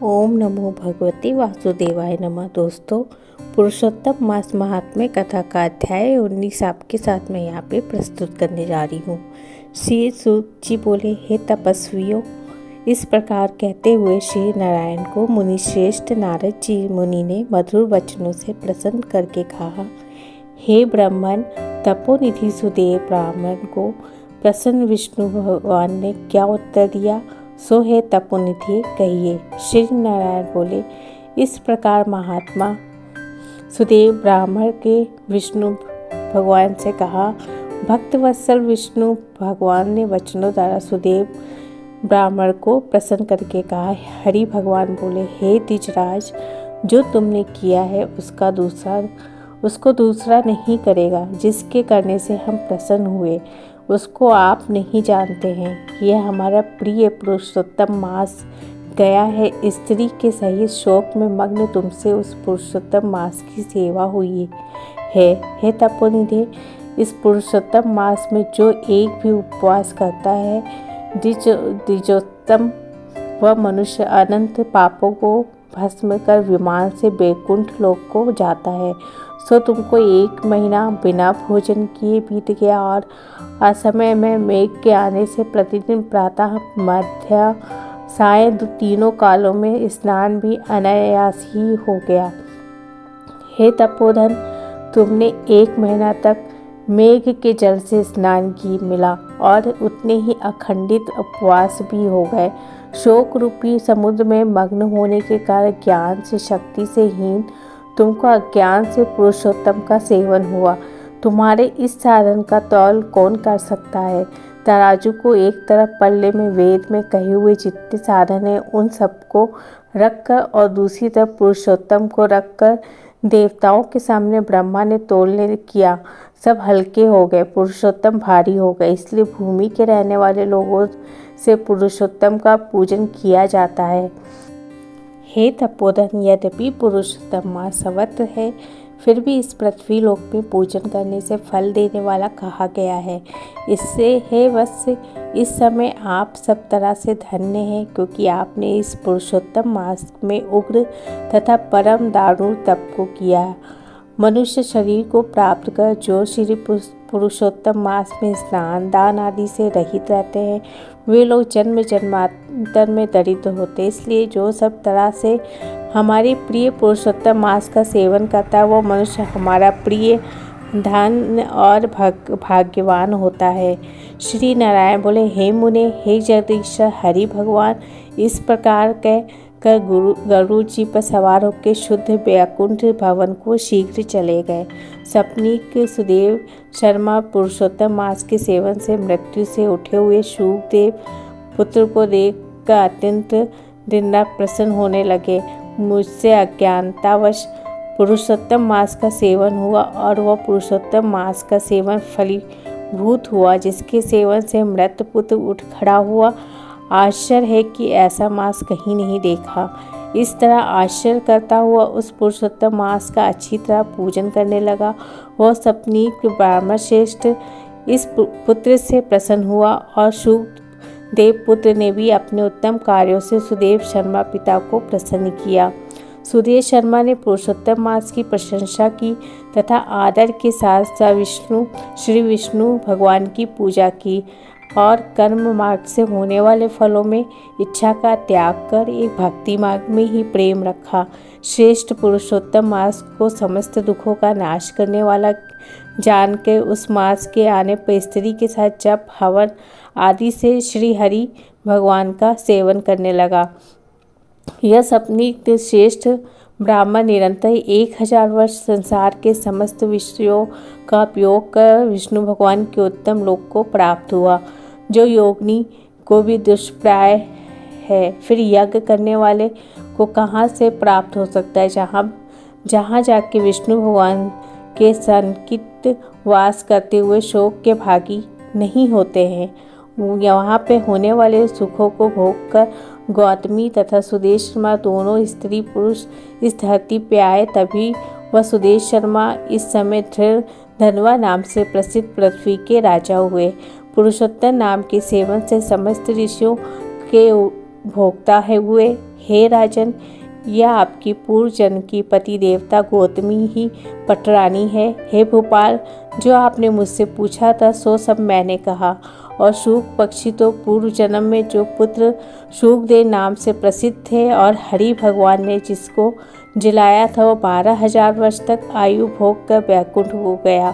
ओम नमो भगवते वासुदेवाय नमः। दोस्तों, पुरुषोत्तम मास महात्म्य कथा का अध्याय 19 आपके साथ मैं यहाँ पे प्रस्तुत करने जा रही हूँ। श्री सूत जी बोले, हे तपस्वियों, इस प्रकार कहते हुए श्री नारायण को मुनि श्रेष्ठ नारद जी मुनि ने मधुर वचनों से प्रसन्न करके कहा, हे ब्राह्मण, तपोनिधि सुदेव ब्राह्मण को प्रसन्न विष्णु भगवान ने क्या उत्तर दिया, सो है तपोनिधि कहिए। श्री नारायण बोले, इस प्रकार महात्मा सुदेव ब्राह्मण के विष्णु भगवान से कहा। भक्त वत्सल विष्णु भगवान ने वचनों द्वारा सुदेव ब्राह्मण को प्रसन्न करके कहा। हरि भगवान बोले, हे द्विजराज, जो तुमने किया है उसको दूसरा नहीं करेगा। जिसके करने से हम प्रसन्न हुए उसको आप नहीं जानते हैं। यह हमारा प्रिय पुरुषोत्तम मास गया है। स्त्री के सहित शोक में मग्न तुमसे उस पुरुषोत्तम मास की सेवा हुई है। हे तपोनिधि, इस पुरुषोत्तम मास में जो एक भी उपवास करता है, द्विजोत्तम वह मनुष्य अनंत पापों को भस्म कर विमान से बैकुंठ लोक को जाता है। सो तुमको 1 महीना बिना भोजन किए बीत गया और असमय में मेघ के आने से प्रतिदिन प्रातः मध्य सायं तीनों कालों में स्नान भी अनायास ही हो गया। हे तपोधन, तुमने 1 महीना तक मेघ के जल से स्नान की मिला और उतने ही अखंडित उपवास भी हो गए। शोक रूपी समुद्र में मग्न होने के कारण ज्ञान से शक्ति से हीन तुमको अज्ञान से पुरुषोत्तम का सेवन हुआ। तुम्हारे इस साधन का तौल कौन कर सकता है। तराजू को एक तरफ पल्ले में वेद में कहे हुए जितने साधन हैं उन सबको रखकर और दूसरी तरफ पुरुषोत्तम को रखकर देवताओं के सामने ब्रह्मा ने तोलने किया। सब हल्के हो गए, पुरुषोत्तम भारी हो गए। इसलिए भूमि के रहने वाले लोगों से पुरुषोत्तम का पूजन किया जाता है। हे तपोधन, यद्यपि पुरुषोत्तम मास सर्वत्र है, फिर भी इस पृथ्वी लोक में पूजन करने से फल देने वाला कहा गया है। इससे हे वत्स, इस समय आप सब तरह से धन्य हैं, क्योंकि आपने इस पुरुषोत्तम मास में उग्र तथा परम दारुण तप को किया। मनुष्य शरीर को प्राप्त कर जो श्री पुरुषोत्तम मास में स्नान दान आदि से रहित रहते हैं, वे लोग जन्म जन्मांतर में दरिद्र होते। इसलिए जो सब तरह से हमारे प्रिय पुरुषोत्तम मास का सेवन करता है, वो मनुष्य हमारा प्रिय धन और भाग्यवान होता है। श्री नारायण बोले, हे मुने, हे जगदीश्वर हरि भगवान, इस प्रकार कर गरुड़ जी पर सवार होकर शुद्ध वैकुंठ भवन को शीघ्र चले गए। सपनीक सुदेव शर्मा पुरुषोत्तम मास के सेवन से मृत्यु से उठे हुए शुकदेव पुत्र को देखकर अत्यंत दृढ़ प्रसन्न होने लगे। मुझसे अज्ञानतावश पुरुषोत्तम मास का सेवन हुआ और वह पुरुषोत्तम मास का सेवन फलीभूत हुआ, जिसके सेवन से मृत पुत्र उठ खड़ा हुआ। आश्चर्य है कि ऐसा मास कहीं नहीं देखा। इस तरह आश्चर्य करता हुआ उस पुरुषोत्तम मास का अच्छी तरह पूजन करने लगा। वह सपनीक ब्राह्मण श्रेष्ठ इस पुत्र से प्रसन्न हुआ और शुकदेव पुत्र ने भी अपने उत्तम कार्यों से सुदेव शर्मा पिता को प्रसन्न किया। सुदेव शर्मा ने पुरुषोत्तम मास की प्रशंसा की तथा आदर के साथ श्री विष्णु भगवान की पूजा की और कर्म मार्ग से होने वाले फलों में इच्छा का त्याग कर एक भक्ति मार्ग में ही प्रेम रखा। श्रेष्ठ पुरुषोत्तम मास को समस्त दुखों का नाश करने वाला जान के उस मास के आने पर स्त्री के साथ जप हवन आदि से श्री हरि भगवान का सेवन करने लगा। यह सपनीक श्रेष्ठ ब्राह्मण निरंतर 1000 वर्ष संसार के समस्त विषयों का उपयोग कर विष्णु भगवान के उत्तम लोक को प्राप्त हुआ, जो योगिनी को भी दुष्प्राय है। फिर यज्ञ करने वाले को कहाँ से प्राप्त हो सकता है। जहाँ जाके विष्णु भगवान के सन्निहित वास करते हुए शोक के भागी नहीं होते हैं, यहाँ पे होने वाले सुखों को भोग कर गौतमी तथा सुदेव शर्मा दोनों स्त्री पुरुष इस धरती पे आए। तभी वह सुदेव शर्मा इस समय धनवा नाम से प्रसिद्ध पृथ्वी के राजा हुए। पुरुषोत्तम नाम के सेवन से समस्त ऋषियों के भोगता है हुए। हे राजन, यह आपकी पूर्व जन्म की पति देवता गौतमी ही पटरानी है। हे भोपाल, जो आपने मुझसे पूछा था सो सब मैंने कहा। और शुक पक्षी तो पूर्व जन्म में जो पुत्र शुकदेव नाम से प्रसिद्ध थे और हरि भगवान ने जिसको जिलाया था वो 12,000 वर्ष तक आयु भोग कर बैकुंठ हो गया।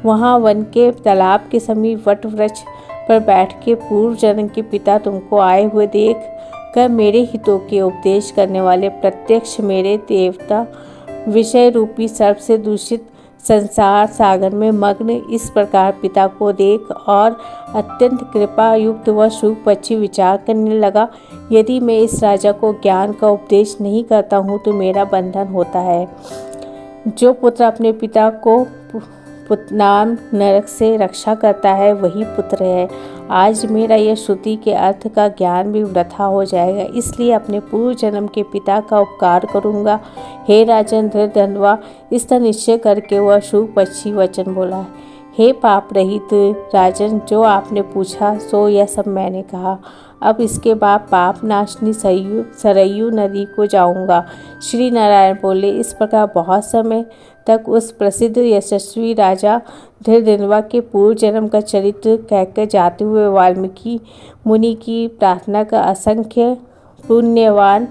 वहाँ वन के तालाब के समीप वट वृक्ष पर बैठ के पूर्व जन्म के पिता तुमको आए हुए देख कर मेरे हितों के उपदेश करने वाले प्रत्यक्ष मेरे देवता विषय रूपी सर्प से दूषित संसार सागर में मग्न इस प्रकार पिता को देख और अत्यंत कृपा युक्त वह शुक पक्षी विचार करने लगा, यदि मैं इस राजा को ज्ञान का उपदेश नहीं करता हूँ तो मेरा बंधन होता है। जो पुत्र अपने पिता को पुतनाम नरक से रक्षा करता है वही पुत्र है। आज मेरा यह श्रुति के अर्थ का ज्ञान भी वृथा हो जाएगा, इसलिए अपने पूर्व जन्म के पिता का उपकार करूंगा। हे राजन धृतधन्वा, इसका निश्चय करके वह शुक पक्षी वचन बोला। हे पाप रहित राजन, जो आपने पूछा सो यह सब मैंने कहा। अब इसके बाद पाप नाशनी सरयू नदी को जाऊंगा। श्री नारायण बोले। इस प्रकार बहुत समय तक उस प्रसिद्ध यशस्वी राजा धृतधन्वा के पूर्व जन्म का चरित्र कहकर जाते हुए वाल्मीकि मुनि की प्रार्थना का असंख्य पुण्यवान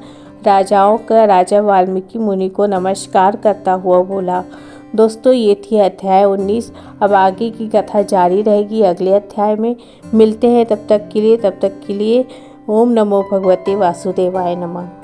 राजाओं का राजा वाल्मीकि मुनि को नमस्कार करता हुआ बोला। दोस्तों, ये थी अध्याय 19। अब आगे की कथा जारी रहेगी अगले अध्याय में। मिलते हैं तब तक के लिए ओम नमो भगवते वासुदेवाय नमः।